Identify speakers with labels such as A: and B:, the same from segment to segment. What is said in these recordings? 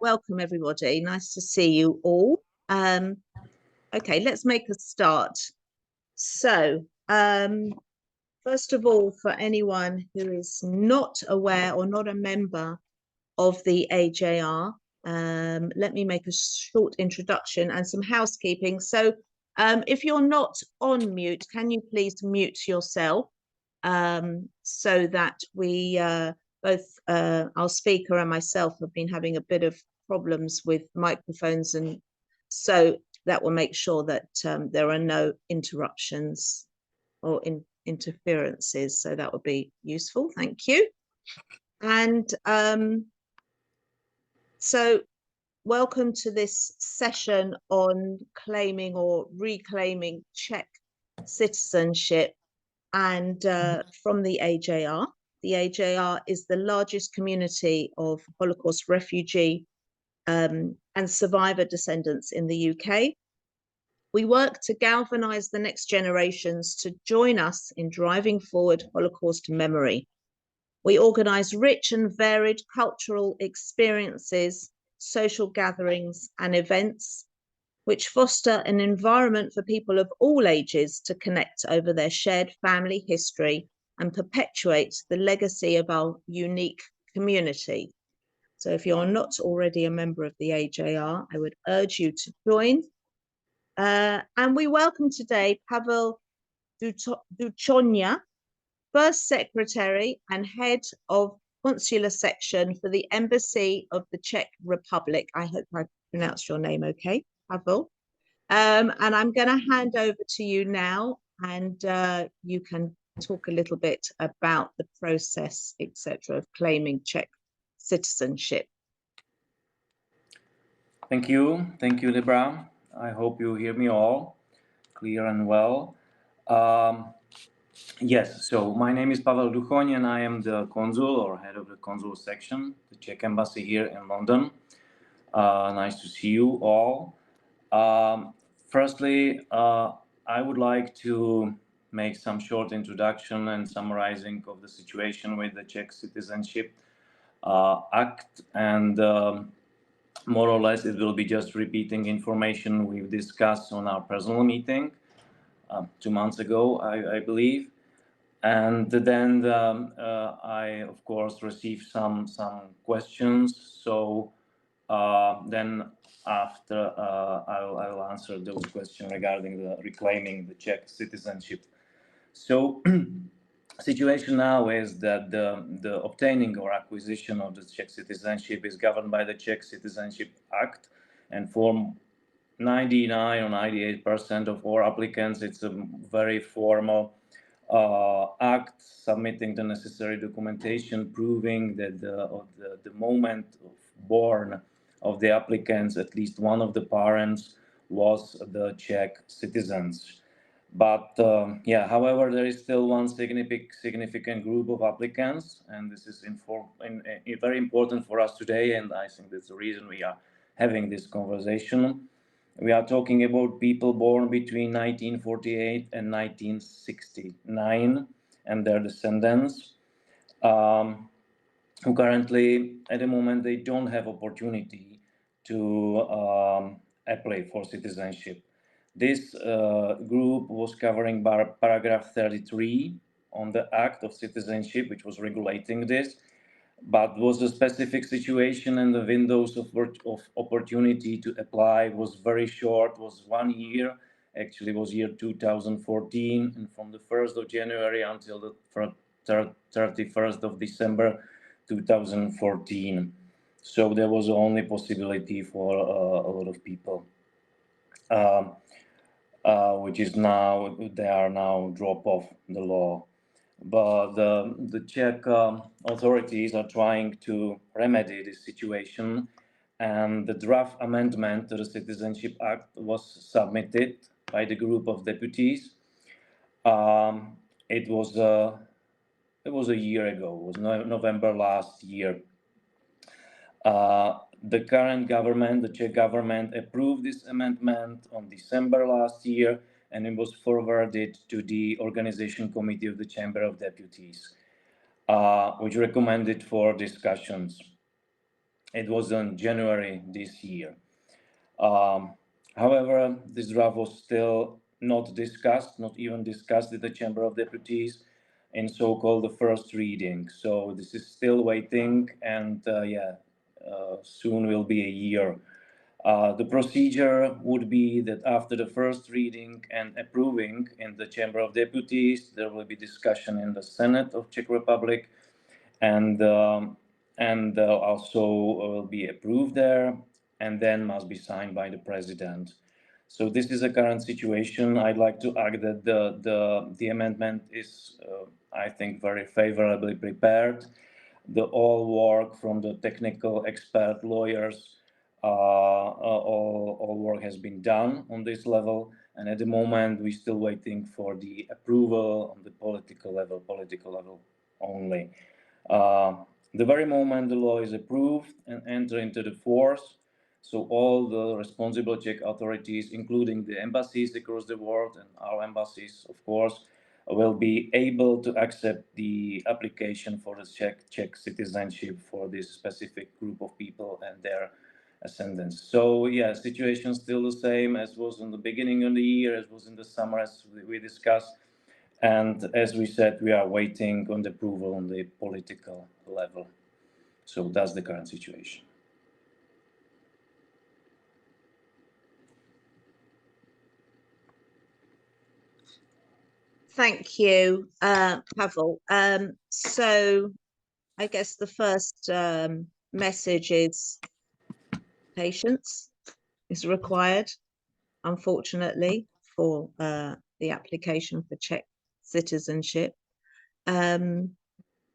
A: Welcome, everybody. Nice to see you all. Okay, let's make a start. So, first of all, for anyone who is not aware or not a member of the AJR, let me make a short introduction and some housekeeping. So, if you're not on mute, can you please mute yourself so that we both our speaker and myself have been having a bit of problems with microphones, and so that will make sure that there are no interruptions or interferences. So that would be useful. Thank you. And so welcome to this session on claiming or reclaiming Czech citizenship and from the AJR. The AJR is the largest community of Holocaust refugee and survivor descendants in the UK. We work to galvanise the next generations to join us in driving forward Holocaust memory. We organise rich and varied cultural experiences, social gatherings and events which foster an environment for people of all ages to connect over their shared family history and perpetuate the legacy of our unique community. So if you're not already a member of the AJR, I would urge you to join. And we welcome today Pavel Duchon, First Secretary and Head of Consular Section for the Embassy of the Czech Republic. I hope I pronounced your name okay, Pavel. And I'm going to hand over to you now, and you can talk a little bit about the process, etc., of claiming Czech citizenship.
B: Thank you, Libra. I hope you hear me all clear and well. Yes, so my name is Pavel Duchon, and I am the consul or head of the Consular Section, the Czech Embassy here in London. Nice to see you all. Firstly, I would like to make some short introduction and summarizing of the situation with the Czech Citizenship Act, and more or less it will be just repeating information we've discussed on our personal meeting 2 months ago, I believe. And then I, of course, received some questions. So then after I will answer those questions regarding the reclaiming the Czech citizenship. So situation now is that the obtaining or acquisition of the Czech citizenship is governed by the Czech Citizenship Act, and for 99 or 98% of all applicants, it's a very formal act submitting the necessary documentation proving that the moment of born of the applicants, at least one of the parents was the Czech citizens. But however, there is still one significant group of applicants, and this is very important for us today, and I think that's the reason we are having this conversation. We are talking about people born between 1948 and 1969 and their descendants, who currently, at the moment, they don't have opportunity to apply for citizenship. This group was covering paragraph 33 on the Act of Citizenship, which was regulating this, but was a specific situation, and the windows of opportunity to apply was very short, was 1 year, actually was year 2014, and from the 1st of January until the 31st of December 2014. So there was only possibility for a lot of people, which is now, they are now drop off the law. But the Czech authorities are trying to remedy this situation, and the draft amendment to the Citizenship Act was submitted by the group of deputies. It was a year ago. It was November last year. The current government, the Czech government, approved this amendment on December last year, and it was forwarded to the Organization Committee of the Chamber of Deputies, which recommended for discussions. It was in January this year. However, this draft was still not discussed, not even discussed in the Chamber of Deputies in so-called the first reading. So this is still waiting, and soon will be a year. The procedure would be that after the first reading and approving in the Chamber of Deputies, there will be discussion in the Senate of Czech Republic, and also will be approved there, and then must be signed by the president. So this is the current situation. I'd like to add that the amendment is, I think, very favorably prepared. The all work from the technical expert lawyers, all work has been done on this level, and at the moment we're still waiting for the approval on the political level only. The very moment the law is approved and enter into the force, so all the responsible Czech authorities, including the embassies across the world and our embassies, of course, will be able to accept the application for the Czech citizenship for this specific group of people and their ascendants. So yeah, situation still the same as was in the beginning of the year, as was in the summer, as we discussed. And as we said, we are waiting on the approval on the political level. So that's the current situation.
A: Thank you, Pavel. So I guess the first message is patience is required, unfortunately, for the application for Czech citizenship. And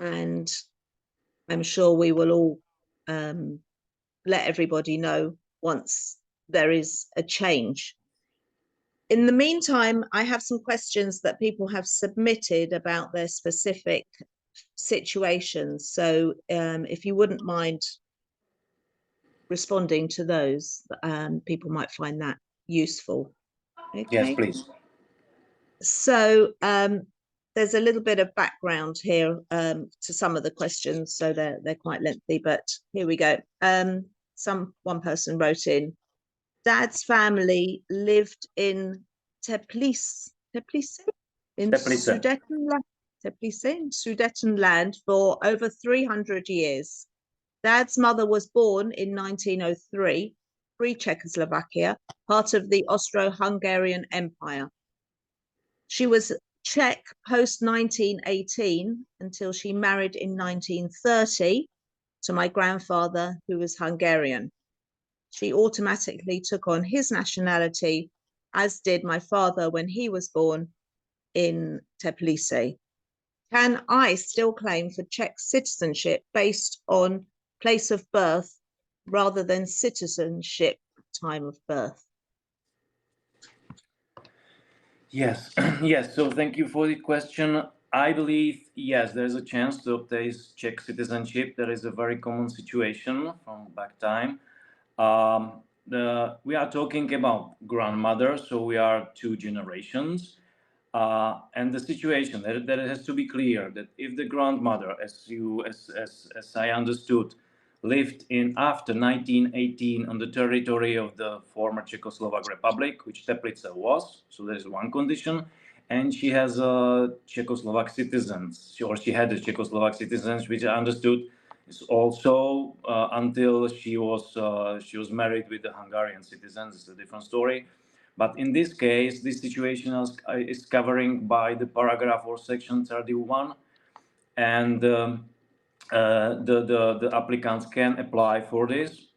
A: I'm sure we will all let everybody know once there is a change. In the meantime, I have some questions that people have submitted about their specific situations. So if you wouldn't mind responding to those, people might find that useful. Okay.
B: Yes, please.
A: So there's a little bit of background here to some of the questions, so they're quite lengthy, but here we go. One person wrote in, Dad's family lived in Teplice in Sudetenland for over 300 years. Dad's mother was born in 1903, free Czechoslovakia, part of the Austro-Hungarian Empire. She was Czech post-1918 until she married in 1930 to my grandfather, who was Hungarian. She automatically took on his nationality, as did my father when he was born in Teplice. Can I still claim for Czech citizenship based on place of birth rather than citizenship time of birth?
B: Yes, yes. So thank you for the question. I believe, yes, there's a chance to obtain Czech citizenship. That is a very common situation from back time. We are talking about grandmother, so we are two generations. And the situation that it has to be clear that if the grandmother, as I understood, lived in after 1918 on the territory of the former Czechoslovak Republic, which Teplice was, so there's one condition, and she has a Czechoslovak citizens, or she had a Czechoslovak citizens, which I understood is also until she was married with the Hungarian citizens. It's a different story. But in this case, this situation is covering by the paragraph or section 31, and the applicants can apply for this.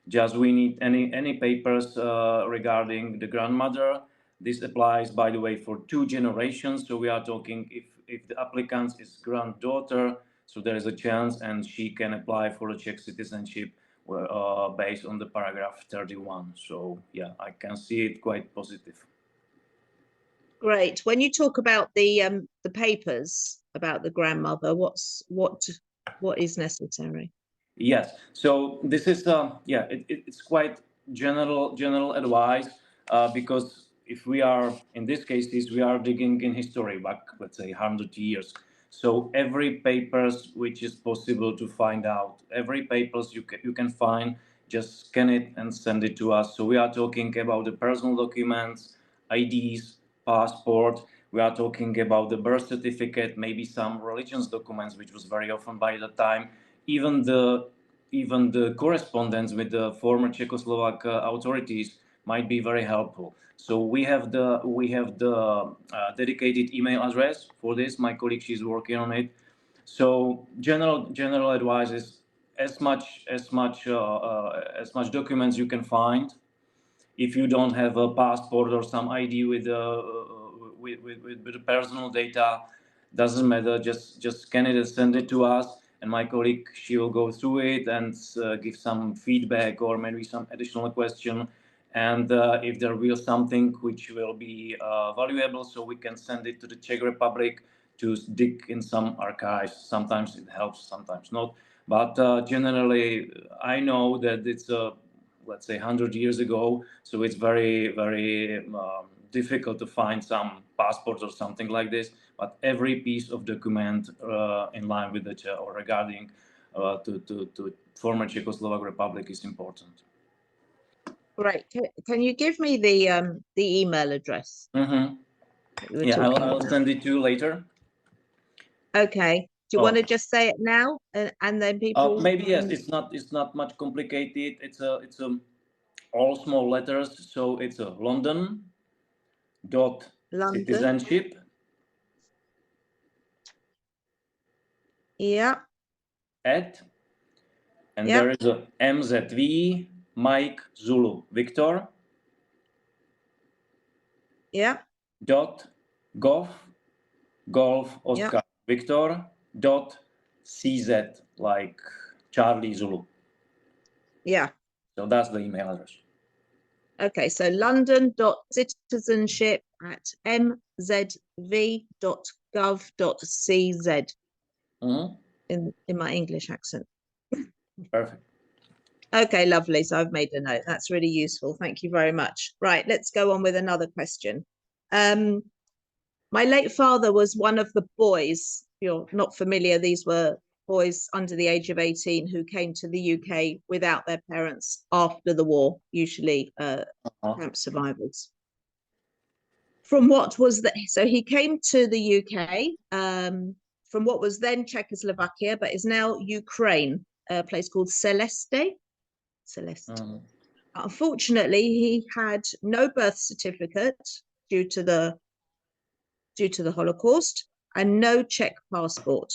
B: Just we need any papers regarding the grandmother. This applies, by the way, for two generations. So we are talking if the applicant is granddaughter, so there is a chance, and she can apply for a Czech citizenship based on the paragraph 31. So yeah, I can see it quite positive.
A: Great. When you talk about the papers about the grandmother, what is necessary?
B: Yes. So this is it's quite general advice because if we are in this case we are digging in history back, let's say 100 years. So every papers which is possible to find out, every papers you can find, just scan it and send it to us. So we are talking about the personal documents, IDs, passport. We are talking about the birth certificate, maybe some religious documents, which was very often by the time, even the correspondence with the former Czechoslovak authorities might be very helpful. So we have the dedicated email address for this. My colleague, she's working on it. So general advice is as much documents you can find. If you don't have a passport or some ID with the personal data, doesn't matter. Just scan it and send it to us, and my colleague, she will go through it and give some feedback or maybe some additional question. And if there will something which will be valuable, so we can send it to the Czech Republic to dig in some archives. Sometimes it helps, sometimes not. But generally, I know that it's let's say 100 years ago, so it's very difficult to find some passports or something like this. But every piece of document in line with the or regarding to former Czechoslovak Republic is important.
A: Right. Can you give me the email address
B: Mm-hmm.
A: that you were
B: Yeah,
A: talking
B: I'll
A: about?
B: send it to you later.
A: Okay. Do you want to just say it now, and then people
B: Maybe yes.
A: can...
B: It's not much complicated. It's all small letters. So it's a London dot
A: London.
B: citizenship
A: Yeah.
B: at, and
A: Yeah.
B: there is a MZV Mike Zulu Victor
A: Yeah.
B: dot gov golf
A: Yeah.
B: Oscar Victor dot CZ like Charlie Zulu.
A: Yeah.
B: So that's the email address.
A: Okay. So london.citizenship@mzv.gov.cz
B: Mm-hmm.
A: in my English accent.
B: Perfect.
A: Okay, lovely. So I've made a note. That's really useful. Thank you very much. Right, let's go on with another question. My late father was one of the boys. If you're not familiar, these were boys under the age of 18 who came to the UK without their parents after the war, usually camp survivors. From what was the, so he came to the UK from what was then Czechoslovakia, but is now Ukraine, a place called Celeste.
B: Mm-hmm.
A: Unfortunately, he had no birth certificate due to the Holocaust and no Czech passport.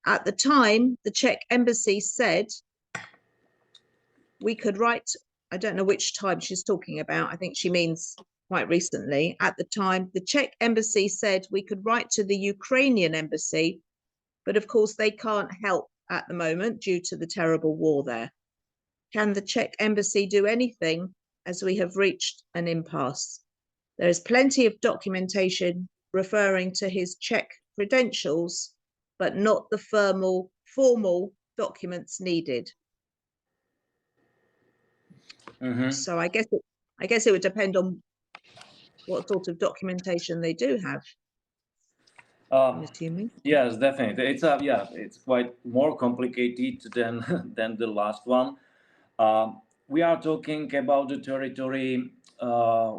A: At the time, the Czech embassy said we could write, I don't know which time she's talking about, I think she means quite recently. At the time, the Czech embassy said we could write to the Ukrainian embassy, but of course they can't help at the moment due to the terrible war there. Can the Czech embassy do anything as we have reached an impasse? There is plenty of documentation referring to his Czech credentials, but not the formal documents needed.
B: Mm-hmm.
A: So I guess it would depend on what sort of documentation they do have. I'm assuming.
B: Yes, definitely. It's quite more complicated than than the last one. We are talking about the territory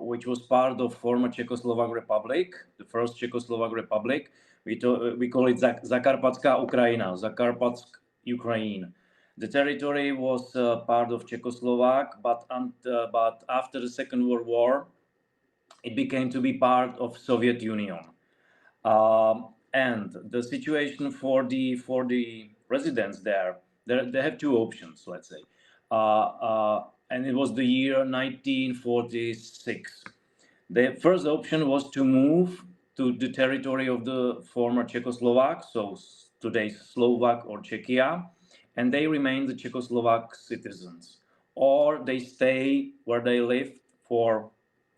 B: which was part of former Czechoslovak Republic, the first Czechoslovak Republic. We call it Zakarpatská Ukrajina, Zakarpatsk Ukraine. The territory was part of Czechoslovak, but after the Second World War, it became to be part of Soviet Union. And the situation for the residents there, they have two options, let's say. And it was the year 1946. The first option was to move to the territory of the former Czechoslovak, so today's Slovak or Czechia, and they remain the Czechoslovak citizens, or they stay where they lived for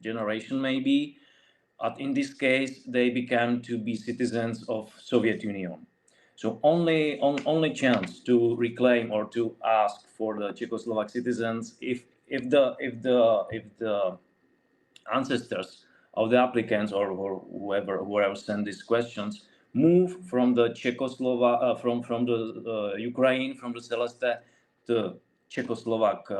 B: generation maybe. But in this case, they began to be citizens of Soviet Union. So only chance to reclaim or to ask for the Czechoslovak citizens if the ancestors of the applicants or whoever sent these questions move from the from the Ukraine, from the Celeste to Czechoslovak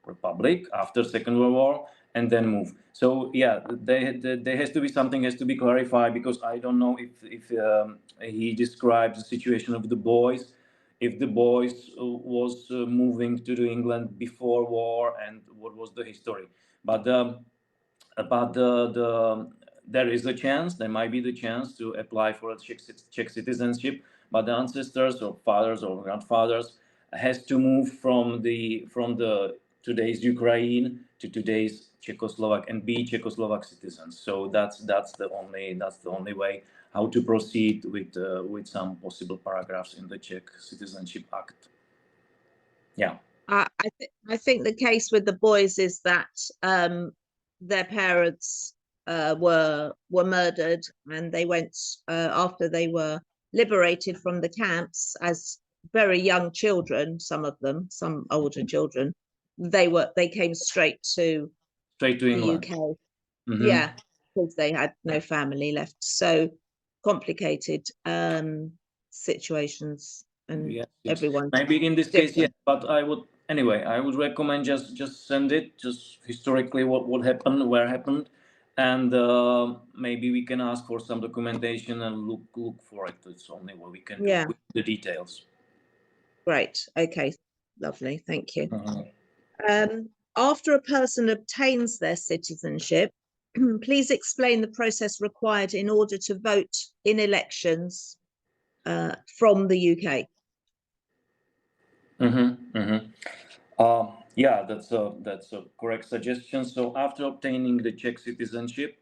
B: Republic after Second World War, and then move. So yeah, there has to be something has to be clarified, because I don't know if he describes the situation of the boys, if the boys was moving to the England before war, and what was the history. But there is a chance, there might be the chance to apply for a Czech citizenship, but the ancestors or fathers or grandfathers has to move from the today's Ukraine to today's Czechoslovak and be Czechoslovak citizens. So that's the only way how to proceed with some possible paragraphs in the Czech Citizenship Act. Yeah.
A: I think the case with the boys is that their parents were murdered, and they went after they were liberated from the camps as very young children. Some of them, some older children, they came straight to the
B: England.
A: UK.
B: Mm-hmm.
A: Yeah, because they had no family left. So complicated situations, and
B: Yes,
A: everyone
B: maybe in this
A: different.
B: case, yeah. But I would recommend just send it, just historically what happened, where happened, and maybe we can ask for some documentation and look for it. It's only what we can do
A: Yeah.
B: with the details.
A: Great. Okay. Lovely. Thank you.
B: Mm-hmm.
A: After a person obtains their citizenship, please explain the process required in order to vote in elections from the UK.
B: Mm-hmm. Mm-hmm. Yeah, that's a correct suggestion. So after obtaining the Czech citizenship,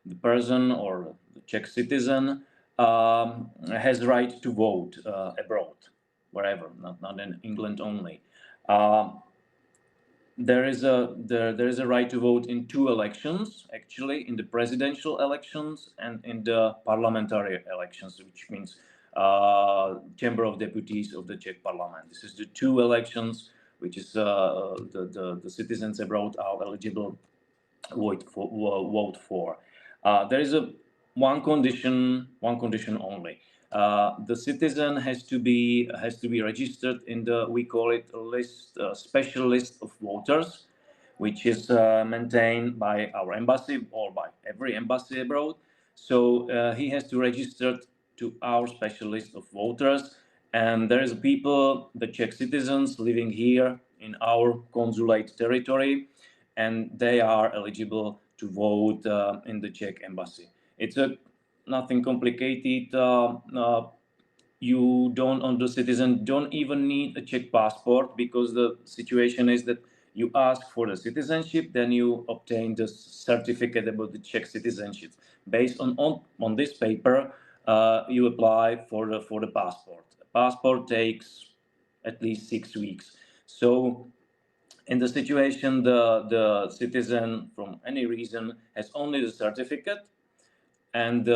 B: the person or the Czech citizen has right to vote abroad, wherever, not in England only. There is a right to vote in two elections, actually, in the presidential elections and in the parliamentary elections, which means Chamber of Deputies of the Czech Parliament. This is the two elections which is the citizens abroad are eligible vote for. There is one condition only. The citizen has to be registered in the, we call it a list, special list of voters, which is maintained by our embassy or by every embassy abroad. So he has to register to our special list of voters, and there is people, the Czech citizens living here in our consulate territory, and they are eligible to vote in the Czech embassy. It's nothing complicated. You don't, on the citizen, don't even need a Czech passport, because the situation is that you ask for the citizenship, then you obtain the certificate about the Czech citizenship. Based on this paper, you apply for the passport. The passport takes at least 6 weeks. So in the situation, the citizen from any reason has only the certificate and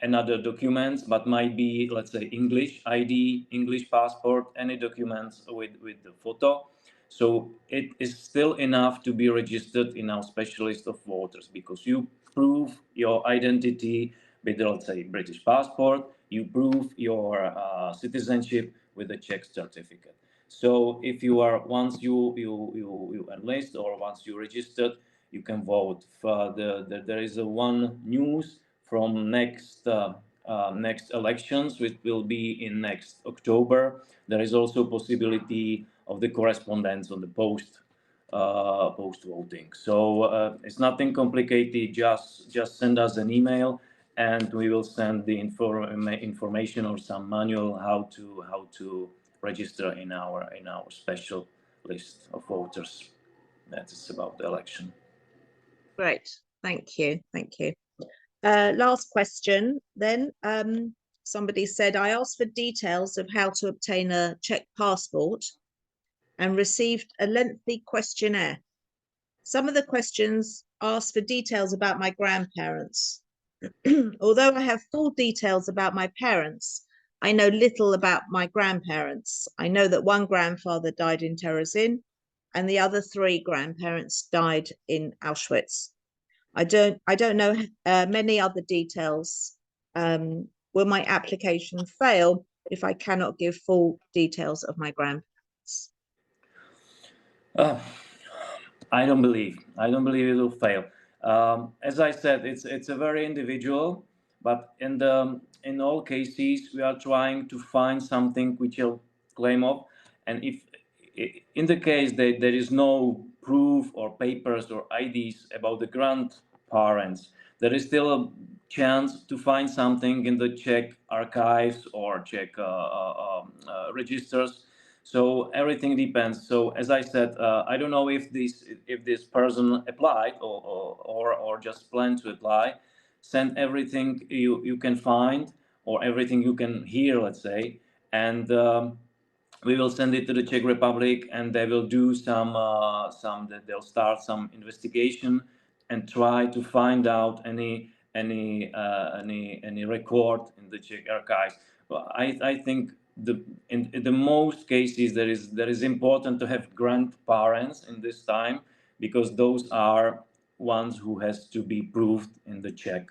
B: another documents, but might be, let's say, English ID, English passport, any documents with the photo. So it is still enough to be registered in our specialist of voters, because you prove your identity with, let's say, British passport, you prove your citizenship with a Czech certificate. So if you are, once you enlist or once you registered, you can vote. There is one news from next elections, which will be in next October. There is also possibility of the correspondence on the post voting. So it's nothing complicated. Just send us an email, and we will send the information or some manual how to register in our special list of voters. That is about the election.
A: Great. Thank you. Thank you. Last question then. Somebody said, I asked for details of how to obtain a Czech passport and received a lengthy questionnaire. Some of the questions asked for details about my grandparents. Although I have full details about my parents, I know little about my grandparents. I know that one grandfather died in Terezin and the other three grandparents died in Auschwitz. I don't know many other details will my application fail if I cannot give full details of my grandparents?
B: I don't believe it will fail. As I said, it's a very individual, but in all cases we are trying to find something which will claim of, and if in the case that there is no proof or papers or IDs about the grandparents, there is still a chance to find something in the Czech archives or Czech registers. So everything depends. So as I said, I don't know if this person applied or just plan to apply. Send everything you can find or everything you can hear, let's say, and we will send it to the Czech Republic, and they will do they'll start some investigation and try to find out any record in the Czech archives. Well, I think in the most cases there is important to have grandparents in this time, because those are ones who has to be proved in the Czech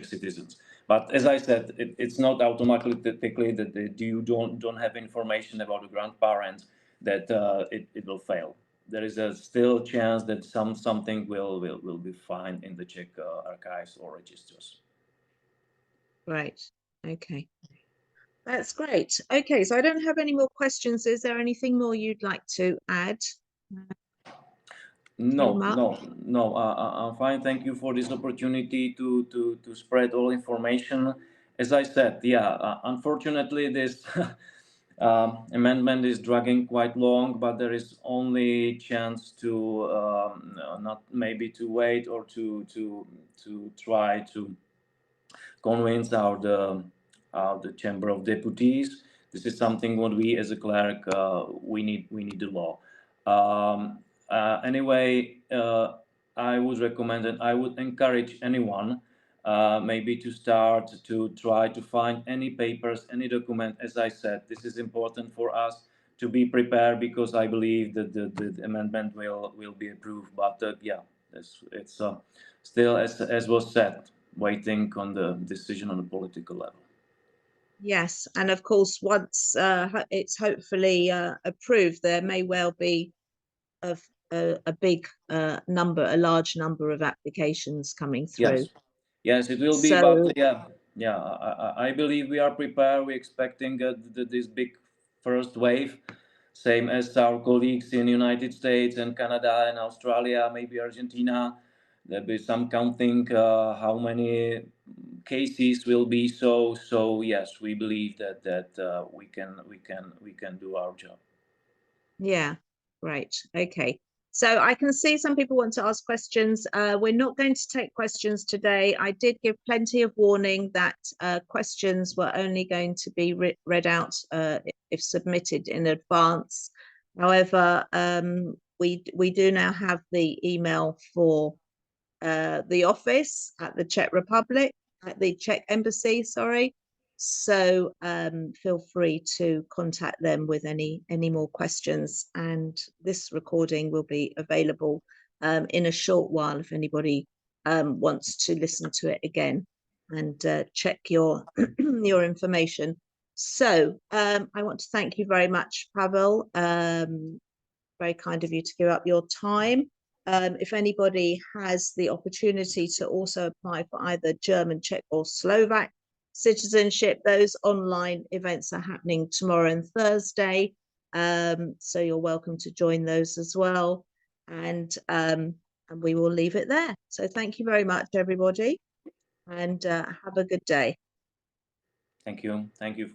B: citizens. But as I said, it's not automatically that you don't have information about the grandparents that it will fail. There is a still chance that something will be found in the Czech archives or registers.
A: Right. Okay. That's great. Okay, so I don't have any more questions. Is there anything more you'd like to add?
B: No,
A: Mark?
B: no. I'm fine. Thank you for this opportunity to spread all information. As I said, yeah. Unfortunately, this amendment is dragging quite long, but there is only chance to not maybe to wait or to try to convince the Chamber of Deputies. This is something what we as a clerk we need the law. Anyway, I would recommend and I would encourage anyone maybe to start to try to find any papers, any document. As I said, this is important for us to be prepared, because I believe that the amendment will be approved. But yeah, it's still, as was said, waiting on the decision on the political level.
A: Yes, and of course, once it's hopefully approved, there may well be a big number, a large number of applications coming through.
B: Yes, it will be.
A: So
B: But yeah, I believe we are prepared. We're expecting this big first wave, same as our colleagues in United States and Canada and Australia, maybe Argentina. There'll be some counting how many cases will be. So yes, we believe that we can do our job.
A: yeah, right. Okay. So I can see some people want to ask questions. We're not going to take questions today. I did give plenty of warning that questions were only going to be read out if submitted in advance. However, we do now have the email for the office at the Czech Republic, at the Czech Embassy, sorry. So feel free to contact them with any more questions. And this recording will be available in a short while if anybody wants to listen to it again and check your your information. So I want to thank you very much, Pavel. Very kind of you to give up your time. If anybody has the opportunity to also apply for either German, Czech or Slovak citizenship, those online events are happening tomorrow and Thursday. So you're welcome to join those as well. And we will leave it there. So thank you very much, everybody, and have a good day.
B: Thank you. Thank you for